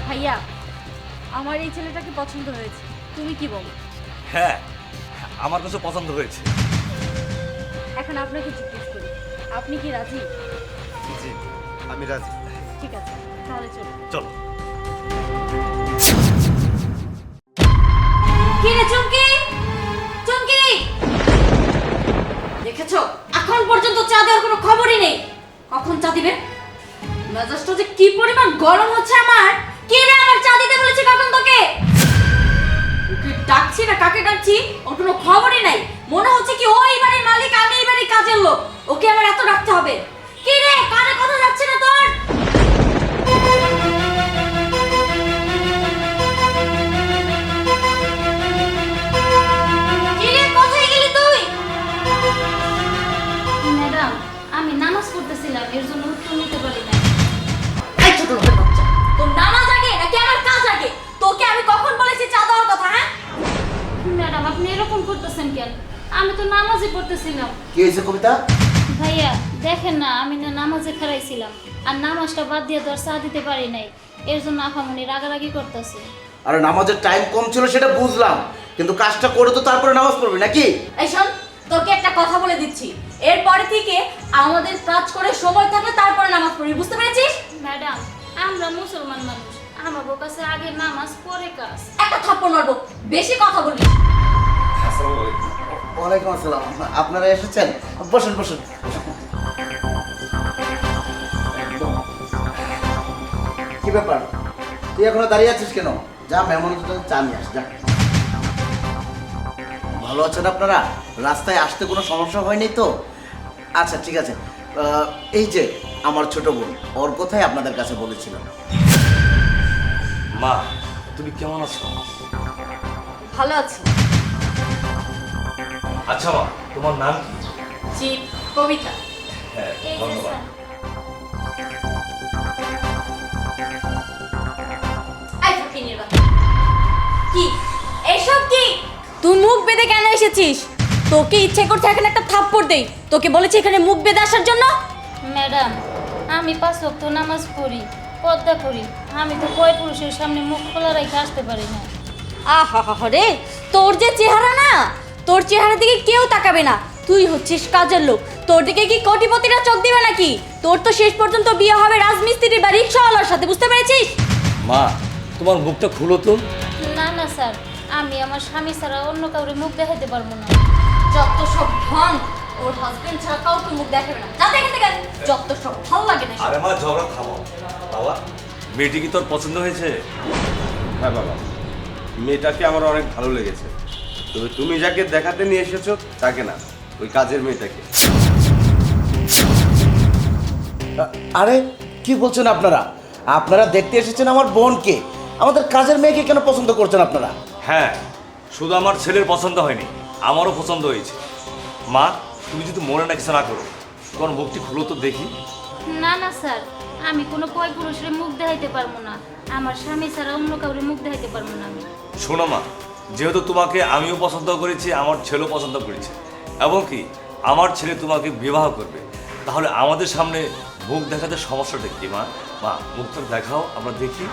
ভাইয়া, আমার এই ছেলেটাকে পছন্দ হয়েছে, তুমি কি বলো? হ্যাঁ, আমার কাছে পছন্দ হয়েছে। এখন আপনাকে জিজ্ঞেস করি, আপনি কি রাজি? জি, আমি রাজি। ঠিক আছে, তাহলে চলুন। চলো। কি রে চুমকি, চুমকি, দেখেছো এখন পর্যন্ত চা দেওয়ার কোনো খবরই নেই। কখন চা দিবে? মেজাজটা যে কি পরিমাণ গরম হচ্ছে আমার। কে রে আমার চা দিতে বলেছে কখন তোকে? ওকে ডাকছি না কাকে ডাকছি ওর কোনো খবরই নাই। মনে হচ্ছে কি ও এই বাড়ির মালিক, আমি এই বাড়ির কাজের লোক, ওকে আমার এত ডাকতে হবে? কি রে কানে কথা যাচ্ছে না তোর? কি রে কোথায় গেলি তুই? ম্যাডাম, আমি নামাজ পড়তেছিলাম, এর জন্য উত্তর নিতে পারি না। এই ছোট লোকের বাচ্চা, তোর নামাজ আগে নাকি আমার কাজ আগে? তোকে আমি কখন বলেছি চা দেওয়ার কথা? হ্যাঁ ম্যাডাম, আপনি এরকম করতেছেন কেন? আমি তো নামাজই পড়তেছিলাম। কি হয়েছে কবিতা? ভাইয়া দেখেন না, আমি না নামাজে খারাইছিলাম, আর নামাজটা বাদ দিয়ে তো আর চা দিতে পারি নাই, এর জন্য আফামনি রাগারাগি করতেছে। আরে নামাজের টাইম কম ছিল সেটা বুঝলাম, কিন্তু কাজটা করে তো তারপরে নামাজ পড়বে নাকি? এই শোন, তোকে একটা কথা বলে দিচ্ছি, এরপরে থেকে আমাদের কাজ করে সময় থাকলে তারপরে নামাজ পড়বি, বুঝতে পেরেছিস? ম্যাডাম, আমরা মুসলমান মানুষ, আমার কাছে আগে নামাজ পরে কাজ। একটা থাপ্পড় মারবো, বেশি কথা বলিস। ওয়ালাইকুম আসসালাম, আপনারা এসেছেন? বসুন বসুন। কি ব্যাপার, তুই এখনো দাঁড়িয়ে আছিস কেন? যা মেহমানের জন্য চা নিয়ে আস, যা। ভালো আছেন আপনারা? রাস্তায় আসতে কোনো সমস্যা হয়নি তো? আচ্ছা ঠিক আছে। এই যে আমার ছোট বোন, ওর কথাই আপনাদের কাছে বলেছিলাম। মা, তুমি কেমন আছো? ভালো আছি। আচ্ছা মা, তোমার নাম কি? জি, কবিতা। হ্যাঁ, এই যে ধন্যবাদ। স্যার, এই ফকিনীর বাচ্চা। কি এসব কি? তুই মুখ বেঁধে কেন এসেছিস? তোকে ইচ্ছে করছে এখানে একটা থাপ্পড় দেই। তোকে বলেছি এখানে মুখ বেঁধে আসার জন্য? ম্যাডাম, আমি 5 ওয়াক্ত নামাজ পড়ি, পর্দা করি, আমি তো কয় পুরুষের সামনে মুখ খোলা রেখে আসতে পারি না। আহা রে, তোর যে চেহারা না, তোর চেহারার দিকে কেউ তাকাবে না। তুই হচ্ছিস কাজের লোক, তোর দিকে কি কোটিপতিরা চোখ দিবে নাকি? তোর তো শেষ পর্যন্ত বিয়ে হবে রাজমিস্ত্রি বা রিক্সাওয়ালার সাথে, বুঝতে পেরেছিস? মা, তোমার মুখটা খুলো তো। না না স্যার, আমি আমার স্বামী ছাড়া অন্য কাউরে মুখ দেখাইতে পারবো না। যত সব ঢং, ওর হাজবেন্ড ছাড়া কাউকে মুখ দেখাবে না, যা দেখে থেকে যত সব ভালো লাগে না। আরে মা ঝগড়া থামাও। বাবা, মেয়েটি কি তোর পছন্দ হয়েছে? হ্যাঁ বাবা, মেয়েটাকে আমার অনেক ভালো লেগেছে, তবে তুমি যাকে দেখাতে নিয়ে এসেছো তাকে না, ওই কাজের মেয়েটাকে। আরে কি বলছেন আপনারা? আপনারা দেখতে এসেছেন আমার বোনকে, আমাদের কাজের মেয়েকে কেন পছন্দ করছেন আপনারা? হ্যাঁ, শুধু আমার ছেলের পছন্দ হয়নি, আমারও পছন্দ হয়েছে। মা, তুমি যদি মনে না কিছু না করো, তোমার মুখটি খুলো তো দেখি। না না স্যার, আমি কোনো পয় পুরুষের মুখ দেখাইতে পারবো না। আমার স্বামী ছাড়া অন্য কাউরে মুখ দেখাইতে পারবো না আমি। শোনো মা, যেহেতু তোমাকে আমিও পছন্দ করেছি, আমার ছেলেও পছন্দ করেছে, এবং কি আমার ছেলে তোমাকে বিবাহ করবে, তাহলে আমাদের সামনে মুখ দেখাতে সমস্যাটা কি মা? মা, মুখটা দেখাও, আমরা দেখি।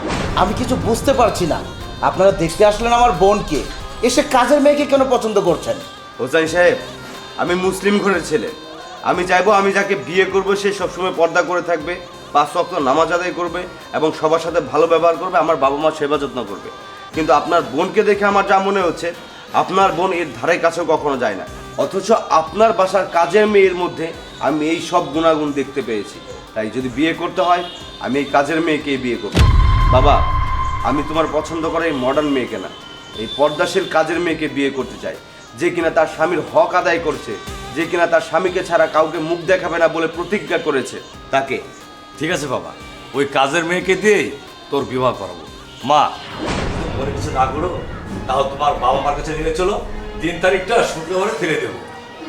আমি কিছু বুঝতে পারছি না, আপনারা দেখতে আসলেন আমার বোনকে, এসে কাজের মেয়েকে কেন পছন্দ করছেন? হোসাইন সাহেব, আমি মুসলিম ঘরের ছেলে, আমি চাইবো আমি যাকে বিয়ে করব সে সবসময় পর্দা করে থাকবে, 5 ওয়াক্ত নামাজ আদায় করবে এবং সবার সাথে ভালো ব্যবহার করবে, আমার বাবা মা সেবা যত্ন করবে। কিন্তু আপনার বোনকে দেখে আমার যা মনে হচ্ছে, আপনার বোন এর ধারে কাছেও কখনো যায় না, অথচ আপনার বাসার কাজের মেয়ের মধ্যে আমি এই সব গুণাগুণ দেখতে পেয়েছি। তাই যদি বিয়ে করতে হয়, আমি এই কাজের মেয়েকেই বিয়ে করব। বাবা, আমি তোমার পছন্দ করা এই মডার্ন মেয়েকে না, এই পর্দাশীল কাজের মেয়েকে বিয়ে করতে চাই, যে কিনা তার স্বামীর হক আদায় করছে, যে কিনা তার স্বামীকে ছাড়া কাউকে মুখ দেখাবে না বলে প্রতিজ্ঞা করেছে, তাকে। ঠিক আছে বাবা, ওই কাজের মেয়েকে দিয়েই তোর বিবাহ করাবো। মা, তুমি কিছু না করো, তাহলে তোমার বাবা মার কাছে নিয়ে চলো, 3 তারিখটা শুক্রবারে ফিরে দেবো।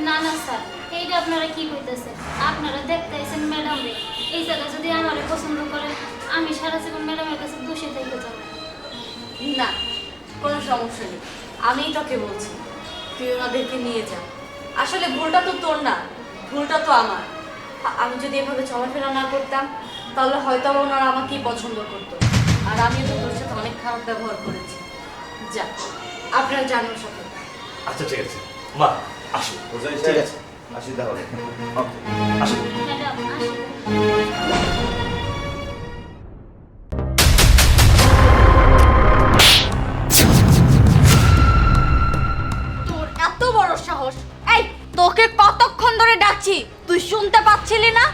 না না স্যার, এইটা আপনারা কি কইতেছেন? আপনারা দেখতে আইছেন ম্যাডাম রে, এই জায়গায় যদি আমারে পছন্দ করেন, আমি সারা জীবন ম্যাডামের কাছে দোষী থেকে যাবো। না, কোনো সমস্যা নেই, আমিই তোকে বলছি তুই ওনাদেরকে নিয়ে যা। আসলে ভুলটা তো তোর না, ভুলটা তো আমার। আমি যদি এভাবে চলাফেরা না করতাম, তাহলে হয়তো ওনারা আমাকেই পছন্দ করতো, আর আমিও তো তোর সাথে অনেক খারাপ ব্যবহার করেছি। যা, আপনারা জানার সাথে। আচ্ছা ঠিক আছে মা, আসো। হোসাইন ঠিক সাহেব, আছে। আসি তাহলে। আসো। ম্যাডাম আসি। তোর এত বড় সাহস! এই, তোকে কতক্ষণ ধরে ডাকছি, তুই শুনতে পাচ্ছিলি না?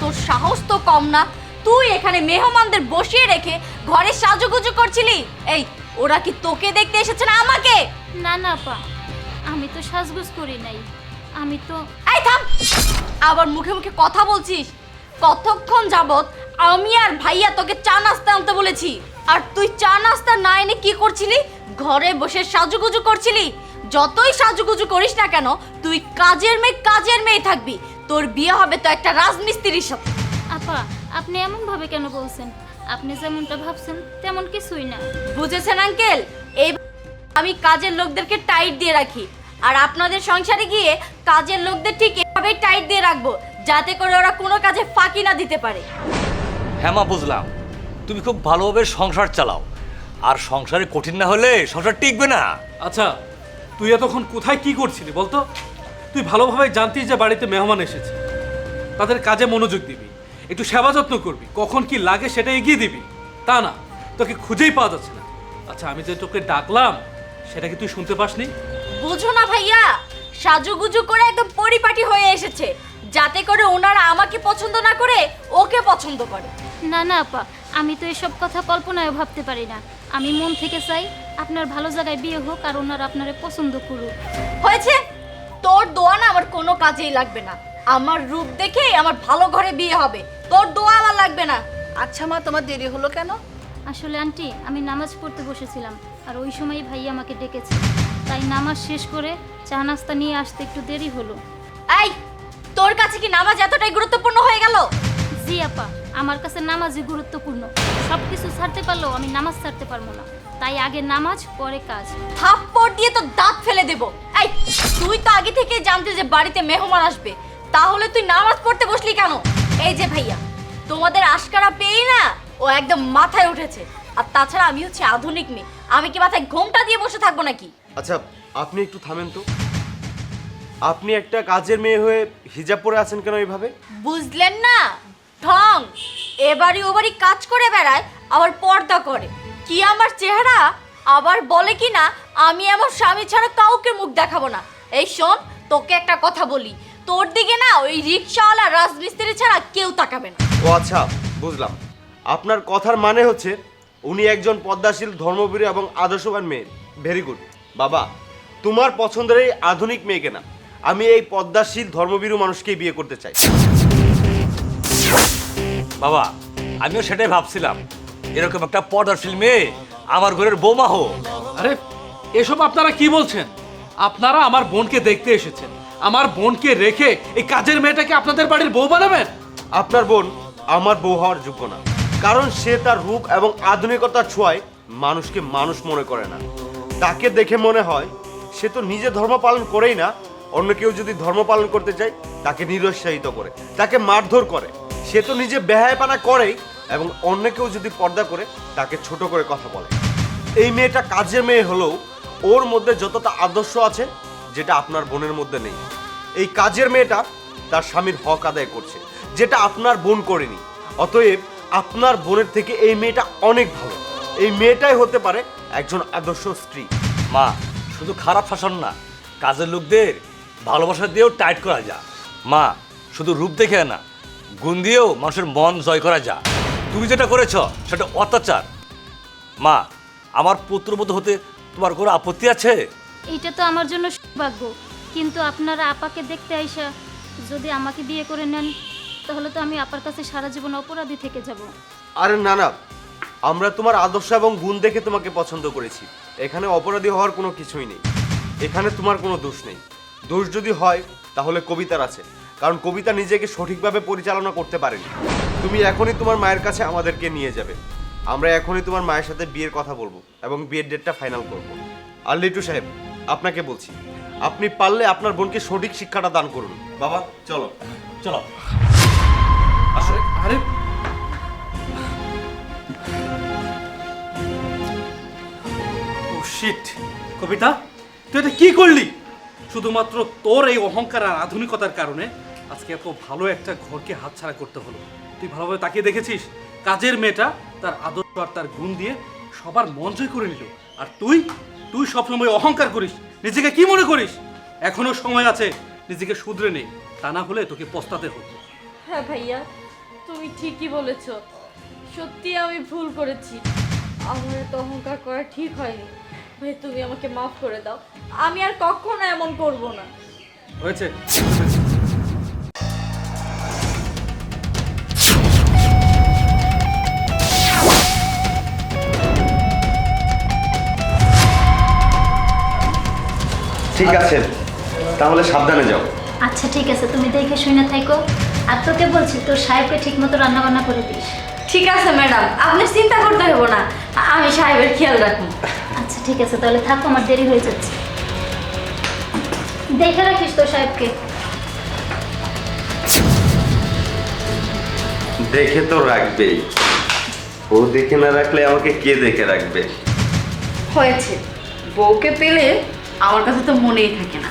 তোর সাহস তো কম না, তুই এখানে মেহমানদের বসিয়ে রেখে ঘরে সাজুগুজু করছিলি। এই, ওরা কি তোকে দেখতে এসেছে না আমাকে? না না আপা, আমি তো সাজগোজ করি নাই, আমি তো। এই থাম, আবার মুখে মুখে কথা বলছিস। কতক্ষণ যাবত আমি আর ভাইয়া তোকে চা নাস্তা আনতে বলেছি, আর তুই চা নাস্তা না এনে কি করছিলি? ঘরে বসে সাজুগুজু করছিলি। যতই সাজুগুজু করিস না কেন, তুই কাজের মেয়ে থাকবি। তোর বিয়ে হবে তো একটা রাজমিস্ত্রির সাথে। আপা, আপনি এমন ভাবে কেন বলছেন? আপনি যেমনটা ভাবছেন তেমন কিছুই না। বুঝেছেন আঙ্কেল? এই আমি কাজের লোকদেরকে টাইট দিয়ে রাখি, আর আপনাদের সংসারে গিয়ে কাজের লোকদের ঠিক এভাবেই টাইট দিয়ে রাখবো, যাতে করে ওরা কোনো কাজে ফাঁকি না দিতে পারে। হ্যাঁ মা, বুঝলাম, তুমি খুব ভালোভাবে সংসার চালাও, আর সংসারে কঠিন না হলে সংসার টিকবে না। আচ্ছা, তুই এতক্ষণ কোথায় কি করছিলি বলতো? তুই ভালোভাবে জানতিস যে বাড়িতে মেহমান এসেছে, তাদের কাজে মনোযোগ দিবি, একটু সেবা যত্ন করবি, কখন কি লাগে সেটা এগিয়ে দিবি। তা না, তোকে খুঁজেই পাওয়া যাচ্ছে না। আচ্ছা, আমি যে তোকে ডাকলাম সেটা কি তুই শুনতে পাসনি? বুঝো না ভাইয়া, সাজুগুজু করে একদম পরিপাটি হয়ে এসেছে, যাতে করে ওনারা আমাকে পছন্দ না করে ওকে পছন্দ করে। না না আপা, আমি তো এসব কথা কল্পনায়ও ভাবতে পারি না। আমি মন থেকে চাই আপনার ভালো জায়গায় বিয়ে হোক, আর ওনারা আপনারে পছন্দ করুক। হয়েছে, তোর দোয়া না আমার কোনো কাজেই লাগবে না। আমার রূপ দেখে আমার ভালো ঘরে বিয়ে হবে, তোর দোয়া আমার লাগবে না। আচ্ছা মা, তোমার দেরি হলো কেন? আসলে আন্টি, আমি নামাজ পড়তে বসেছিলাম, আর ওই সময় ভাই আমাকে ডেকেছে, তাই নামাজ শেষ করে চা নাস্তা নিয়ে আসতে একটু দেরি হলো। এই, তোর কাছে কি নামাজ এতটাই গুরুত্বপূর্ণ হয়ে গেল? জি আপা, আমার কাছে নামাজই গুরুত্বপূর্ণ। সব কিছু ছাড়তে পারলেও আমি নামাজ ছাড়তে পারবো না, তাই আগে নামাজ পরে কাজ। থাপ্পড় দিয়ে তো দাঁত ফেলে দেব। এই, তুই তো আগে থেকে জানতে যে বাড়িতে মেহমান আসবে, তাহলে তুই নামাজ পড়তে বসলি কেন? এই যে ভাইয়া, তোমাদের আশকারা পেয়েই না ও একদম মাথায় উঠেছে। আর তাছাড়া আমি হচ্ছে আধুনিক মেয়ে, আমি কি মাথায় ঘোমটা দিয়ে বসে থাকবো নাকি? আচ্ছা, আপনি একটু থামেন তো। আপনি একটা কাজের মেয়ে হয়ে হিজাব পরে আছেন কেন এইভাবে? বুঝলেন না? ঢং, এবারই ওবারই কাজ করে বেড়ায়, আবার পর্দা করে। কি আমার চেহারা, আবার বলে কি না আমি আমার স্বামী ছাড়া কাউকে মুখ দেখাবো না। এই শোন, তোকে একটা কথা বলি, তোর দিকে না ওই রিক্সাওয়ালা রাজমিস্ত্রি ছাড়া কেউ তাকাবে না। ও আচ্ছা, বুঝলাম। আপনার কথার মানে হচ্ছে উনি একজন পদ্মাশীল, ধর্মবীর এবং আদর্শবান মেয়ে। Very good. বাবা, তোমার পছন্দের এই আধুনিক মেয়েকে না, আমি এই পদ্মাশীল ধর্মবীরু মানুষকেই বিয়ে করতে চাই। বাবা, আমিও সেটাই ভাবছিলাম, এরকম একটা পর্দাশীল মেয়ে আমার ঘরের বৌমা হোক। আরে এসব আপনারা কি বলছেন? আপনারা আমার বোনকে দেখতে এসেছেন, আমার বোনকে রেখে এই কাজের মেয়েটাকে আপনাদের বাড়ির বউ বানাবেন? আপনার বোন আমার বউ হওয়ার যোগ্য না, কারণ সে তার রূপ এবং আধুনিকতার ছোঁয়ায় মানুষকে মানুষ মনে করে না। তাকে দেখে মনে হয় সে তো নিজে ধর্ম পালন করেই না, অন্য কেউ যদি ধর্ম পালন করতে চায় তাকে নিরুৎসাহিত করে, তাকে মারধর করে। সে তো নিজে বেহায়াপনা করেই, এবং অন্য কেউ যদি পর্দা করে তাকে ছোট করে কথা বলে। এই মেয়েটা কাজের মেয়ে হলেও ওর মধ্যে যতটা আদর্শ আছে যেটা আপনার বোনের মধ্যে নেই। এই কাজের মেয়েটা তার স্বামীর হক আদায় করছে, যেটা আপনার বোন করেনি। অতএব আপনার বোনের থেকে এই মেয়েটা অনেক ভালো। এই মেয়েটাই হতে পারে একজন আদর্শ স্ত্রী। মা, শুধু খারাপ শাসন না, কাজের লোকদের ভালোবাসা দিয়েও টাইট করা যায়। মা, শুধু রূপ দেখে না, গুণ দিয়েও মানুষের মন জয় করা যায়। তুমি যেটা করেছ সেটা অত্যাচার। মা, আমার পুত্রবধূ হতে তোমার কোনো আপত্তি আছে? এইটা তো আমার জন্য সৌভাগ্য, কিন্তু আপনারা আপাকে দেখতে আইসা যদি আমাকে বিয়ে করে নেন, তাহলে তো আমি আপার কাছে সারা জীবন অপরাধী থেকে যাব। আরে না না, আমরা তোমার আদর্শ এবং গুণ দেখে তোমাকে পছন্দ করেছি। এখানে অপরাধী হওয়ার কোনো কিছুই নেই, এখানে তোমার কোনো দোষ নেই। দোষ যদি হয় তাহলে কবিতার আছে, কারণ কবিতা নিজেকে সঠিকভাবে পরিচালনা করতে পারেনি। তুমি এখনই তোমার মায়ের কাছে আমাদেরকে নিয়ে যাবে, আমরা এখনই তোমার মায়ের সাথে বিয়ের কথা বলবো এবং বিয়ের ডেটটা ফাইনাল করব। আর লিটু সাহেব, আপনাকে বলছি, আপনি পারলে আপনার বোনকে সঠিক শিক্ষাটা দান করুন। বাবা চলো। চলো। আরে ও শিট, কবিতা তুই এটা কি করলি? শুধুমাত্র তোর এই অহংকার আর আধুনিকতার কারণে আজকে এত ভালো একটা ঘরকে হাতছাড়া করতে হলো। তুই ভালোভাবে তাকিয়ে দেখেছিস, কাজের মেয়েটা তার আদর্শ আর তার গুণ দিয়ে সবার মন জয় করে নিল, আর তুই তুই সবসময় অহংকার করিস, নিজেকে কি মনে করিস? এখনো সময় আছে, নিজেকে শুধরে নে, তা না হলে তোকে পস্তাতে হতো। হ্যাঁ ভাইয়া, তুমি ঠিকই বলেছ, সত্যি আমি ভুল করেছি। আমার এত অহংকার করা ঠিক হয়নি। ভাই তুমি আমাকে মাফ করে দাও, আমি আর কখনো এমন করব না। হয়েছে। ঠিক আছে, তাহলে সাবধানে যাও। আচ্ছা ঠিক আছে, তুমি দেখে শুনে থাকো। আর তোকে বলছি, তোর সাহেবকে ঠিক মতো রান্না বান্না করে দিস। ঠিক আছে ম্যাডাম, আপনি চিন্তা করতে হবে না, আমি সাহেবের খেয়াল রাখবো। আচ্ছা ঠিক আছে, তাহলে থাকো, আমার দেরি হয়ে যাচ্ছে। দেখে রাখিস তোর সাহেবকে। দেখে তো রাখবেই, ও দেখে না রাখলে আমাকে কে দেখে রাখবে? হয়েছে, বউকে পেলে আমার কাছে তো মনেই থাকে না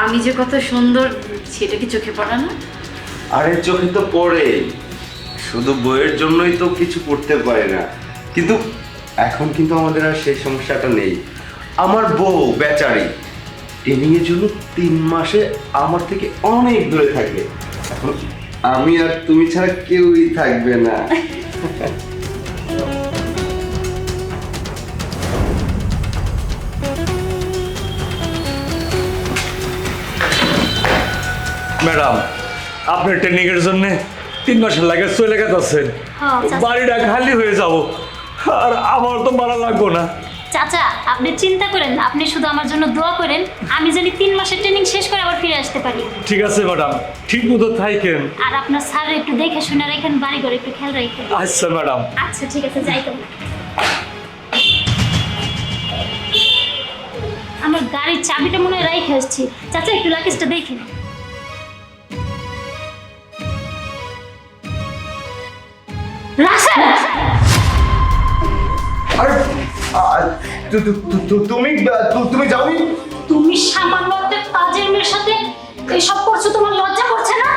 আমি যে কত সুন্দর, সেটা কি চোখে পড়ে না? আরে চোখে তো পড়ে, শুধু বইয়ের জন্যই তো কিছু করতে পারে না। কিন্তু এখন কিন্তু আমাদের আর সেই সমস্যাটা নেই। আমার বউ বেচারি ট্রেনিং এর জন্য 3 মাসে আমার থেকে অনেক দূরে থাকবে। এখন আমি আর তুমি ছাড়া কেউই থাকবে না। ম্যাডাম, আপনি ট্রেনিং এর জন্য 3 মাসের লাগে চলে গেছেন, হ্যাঁ, চাচা। বাড়িটা খালি হয়ে যাব, আর আমার তো মারা লাগবো না। চাচা, আপনি চিন্তা করেন না, আপনি শুধু আমার জন্য দোয়া করেন, আমি জানি 3 মাসের ট্রেনিং শেষ করে আবার ফিরে আসতে পারি। ঠিক আছে ম্যাডাম, ঠিক মতো থাকেন। আর আপনার স্যার একটু দেখে শুনে রাখেন, বাড়ি ঘরে একটু খেয়াল রাখেন। আচ্ছা ম্যাডাম। আচ্ছা ঠিক আছে, যাই তো। আমার গাড়ির চাবিটা মনে হয় রাইখে আসছি। চাচা একটু লাগেজটা দেখেন। রাসেল, আরে তুমি যাওনি? তুমি সামান্য একটা কাজের মেয়ের সাথে এসব করছো, তোমার লজ্জা করছে না?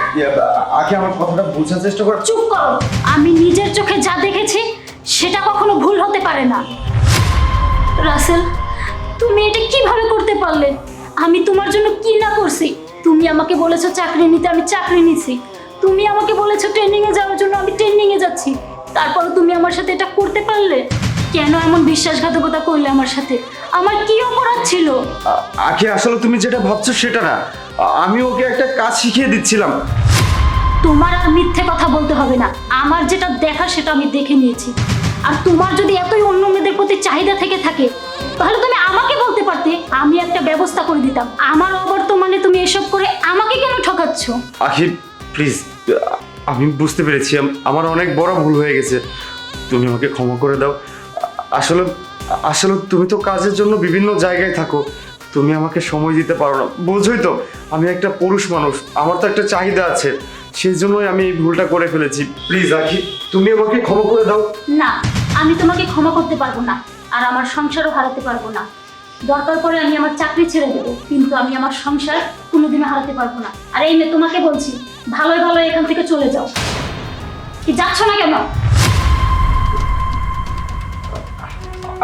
আগে আমার কথাটা বোঝার চেষ্টা করো। চুপ করো, আমি নিজের চোখে যা দেখেছি সেটা কখনো ভুল হতে পারে না। রাসেল, তুমি এটা কিভাবে করতে পারলে? আমি তোমার জন্য কি না করছি? তুমি আমাকে বলেছো চাকরি নিতে, আমি চাকরি নিছি। তুমি আমাকে বলেছো ট্রেনিং এ যাওয়ার জন্য, আমি ট্রেনিং এ যাচ্ছি। তারপর তুমি আমার সাথে এটা করতে পারলে? কেন এমন বিশ্বাসঘাতকতা করলে আমার সাথে? আমার কি অপরাধ ছিল? আখি, আসলে তুমি যেটা ভাবছো সেটা না। আমি ওকে একটা কাজ শিখিয়ে দিচ্ছিলাম। তোমার আর মিথ্যে কথা বলতে হবে না। আমার যেটা দেখা সেটা আমি দেখে নিয়েছি। আর তোমার যদি এতই অন্য মেয়েদের প্রতি চাহিদা থেকে থাকে, তাহলে তুমি আমাকে বলতে পারতে, আমি একটা ব্যবস্থা করে দিতাম। আমার অবর্তমানে তুমি এসব করে আমাকে কেন ঠকাচ্ছ? আখি প্লিজ, আমি বুঝতে পেরেছি আমার অনেক বড় ভুল হয়ে গেছে। তুমি আমাকে ক্ষমা করে দাও। আসলে আসলে তুমি তো কাজের জন্য বিভিন্ন জায়গায় থাকো, তুমি আমাকে সময় দিতে পারো না। বোঝোই তো আমি একটা পুরুষ মানুষ, আমার তো একটা চাহিদা আছে, সেই জন্যই আমি এই ভুলটা করে ফেলেছি। প্লিজ আখি, তুমি আমাকে ক্ষমা করে দাও। না, আমি তোমাকে ক্ষমা করতে পারবো না, আর আমার সংসারও হারাতে পারবো না। দরকার পড়ে আমি আমার চাকরি ছেড়ে দেবো, কিন্তু আমি আমার সংসার কোনোদিনও হারাতে পারবো না। আর এই মেয়ে, তোমাকে বলছি, ভালোই ভালো এখান থেকে চলে যাও। কি যাচ্ছ না কেন?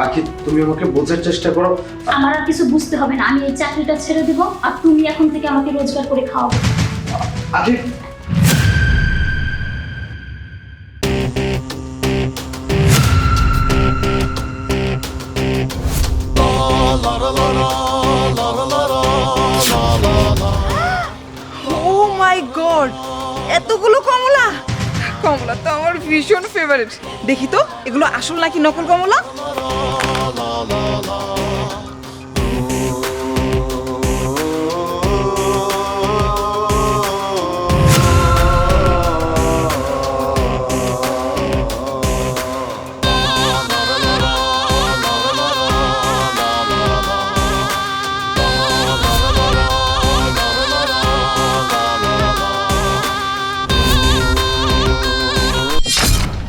আখি, তুমি আমাকে বোঝার চেষ্টা করো। আমার আর কিছু বুঝতে হবে না, আমি এই চাকরিটা ছেড়ে দিব, আর তুমি এখন থেকে আমাকে রোজগার করে খাওয়াবে। আখি, ও মাই গড, এতগুলো কমলা! কমলা তো আমার ভীষণ ফেভারিট। দেখি তো এগুলো আসল নাকি নকল কমলা।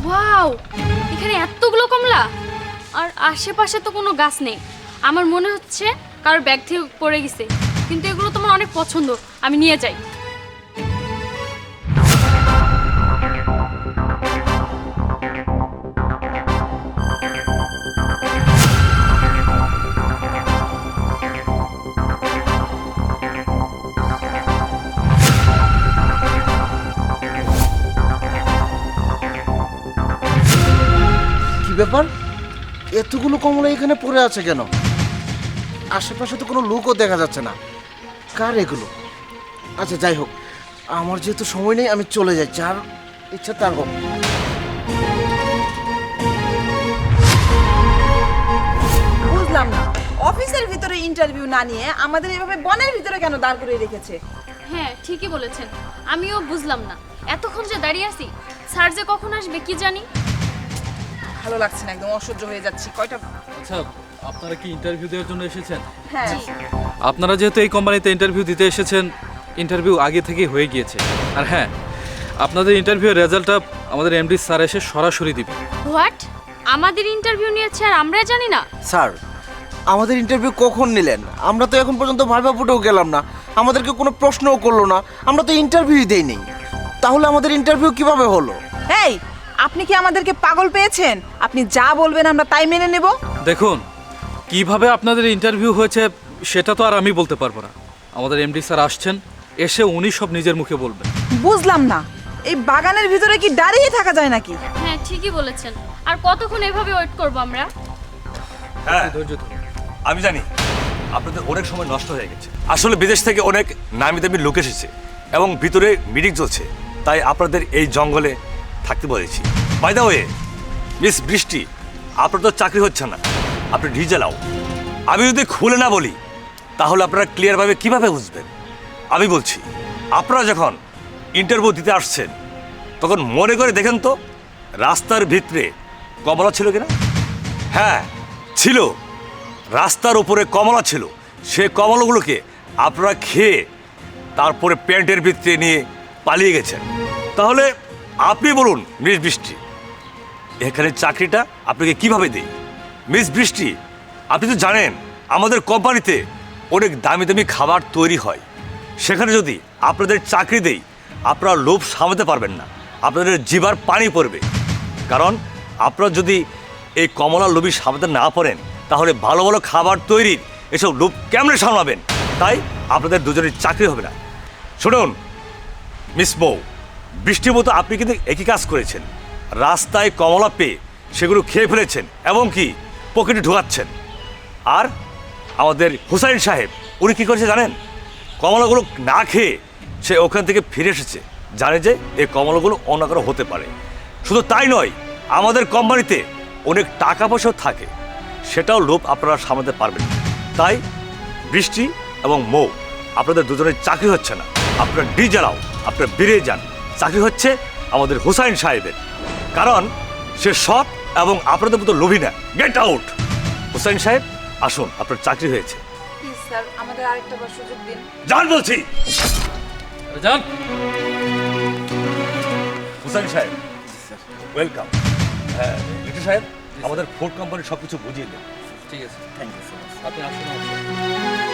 ওয়াও, এখানে এতগুলো কমলা, আর আশেপাশে তো কোনো গাছ নেই। আমার মনে হচ্ছে কারোর ব্যাগ থেকে পড়ে গেছে, কিন্তু এগুলো তোমার অনেক পছন্দ, আমি নিয়ে যাই। কি ব্যাপার, এতগুলো কমলা এখানে পড়ে আছে কেন? আশেপাশে তো কোনো লোকও দেখা যাচ্ছে না। কার এগুলো? আচ্ছা যাই হোক, আমার যেহেতু সময় নেই, আমি চলে যাই, যার ইচ্ছা তার হোক। বুঝলাম না, অফিসের ভিতরে ইন্টারভিউ না নিয়ে আমাদের এভাবে বনের ভিতরে কেন দাঁড় করে রেখেছে? হ্যাঁ, ঠিকই বলেছেন, আমিও বুঝলাম না এতক্ষণ যে দাঁড়িয়ে আছি, স্যার যে কখন আসবে কি জানি। ভালো লাগছে না, একদম অসহ্য হয়ে যাচ্ছি। কয়টা? আচ্ছা, আপনারা কি ইন্টারভিউ দেওয়ার জন্য এসেছেন? হ্যাঁ। আপনারা যেহেতু এই কোম্পানিতে ইন্টারভিউ দিতে এসেছেন, ইন্টারভিউ আগে থেকেই হয়ে গিয়েছে। আর হ্যাঁ, আপনাদের ইন্টারভিউয়ের রেজাল্টটা আমাদের এমডি স্যার এসে সরাসরি দিবে। হোয়াট? আমাদের ইন্টারভিউ নিয়েছে আর আমরা জানি না? স্যার, আমাদের ইন্টারভিউ কখন নিলেন? আমরা তো এখন পর্যন্ত ভাইবা ফুটেও গেলাম না, আমাদেরকে কোনো প্রশ্নও করলো না, আমরা তো ইন্টারভিউই দেইনি। তাহলে আমাদের ইন্টারভিউ কিভাবে হলো? এই, আপনি কি আমাদেরকে পাগল পেয়েছেন? আপনি যা বলবেন আমরা তাই মেনে নেব। দেখুন, কিভাবে আপনাদের ইন্টারভিউ হয়েছে সেটা তো আর আমি বলতে পারবো না। আমাদের এমডি স্যার আসছেন, এসে উনি সব নিজের মুখে বলবেন। বুঝলাম না, এই বাগানের ভিতরে কি দাঁড়িয়ে থাকা যায় নাকি? হ্যাঁ, ঠিকই বলেছেন। আর কতক্ষণ এভাবে ওয়েট করব আমরা? হ্যাঁ, ধৈর্য ধরুন। আমি জানি আপনাদের অনেক সময় নষ্ট হয়ে গেছে। আসলে বিদেশ থেকে অনেক নামি দামি লোক এসেছে এবং ভিতরে মিটিং চলছে, তাই আপনাদের এই জঙ্গলে থাকতে বলেছি। বাই দ্য ওয়ে, মিস বৃষ্টি, আপনার তো চাকরি হচ্ছে না, আপনি ডিজেলাও। আমি যদি খুলে না বলি তাহলে আপনারা ক্লিয়ারভাবে কিভাবে বুঝবেন? আমি বলছি, আপনারা যখন ইন্টারভিউ দিতে আসছেন তখন মনে করে দেখেন তো রাস্তার ভিতরে কমলা ছিল কিনা। হ্যাঁ ছিল, রাস্তার উপরে কমলা ছিল। সে কমলাগুলোকে আপনারা খেয়ে তারপরে প্যান্টের ভিতরে নিয়ে পালিয়ে গেছেন। তাহলে আপনি বলুন মিস বৃষ্টি, এখানে চাকরিটা আপনাকে কিভাবে দেই? মিস বৃষ্টি, আপনি তো জানেন আমাদের কোম্পানিতে অনেক দামি দামি খাবার তৈরি হয়, সেখানে যদি আপনাদের চাকরি দেই আপনারা লোভ সামলাতে পারবেন না, আপনাদের জিভার পানি পড়বে। কারণ আপনারা যদি এই কমলা লোভী সামলাতে না পারেন তাহলে ভালো ভালো খাবার তৈরির এসব লোভ কেমনে সামলাবেন? তাই আপনাদের দুজনের চাকরি হবে না। শুনুন মিস মৌ, বৃষ্টির মতো আপনি কিন্তু একই কাজ করেছেন। রাস্তায় কমলা পেয়ে সেগুলো খেয়ে ফেলেছেন এবং কি পকেটে ঢোকাচ্ছেন। আর আমাদের হুসাইন সাহেব উনি কী করেছে জানেন? কমলাগুলো না খেয়ে সে ওখান থেকে ফিরে এসেছে, জানে যে এই কমলাগুলো অন্য কারো হতে পারে। শুধু তাই নয়, আমাদের কোম্পানিতে অনেক টাকা পয়সাও থাকে, সেটাও লোভ আপনারা সামলাতে পারবেন না। তাই বৃষ্টি এবং মৌ, আপনাদের দুজনের চাকরি হচ্ছে না। আপনারা জ্বালাও, আপনারা বেরিয়ে যান। চাকরি হচ্ছে আমাদের হুসাইন সাহেবের, কারণ সে সৎ এবং আপনাদের মতো লোভী না। Get out! হুসাইন সাহেব আসুন, আপনার চাকরি হয়েছে। প্লিজ স্যার, আমাদের আরেকটা বার সুযোগ দিন। যান বলছি। যান। হুসাইন সাহেব ওয়েলকাম। হ্যাঁ লিটু সাহেব, আমাদের ফোর্ড কোম্পানি সব কিছু বুঝিয়ে দেন। ঠিক আছে, থ্যাংক ইউ স্যার। আপনি আসুন।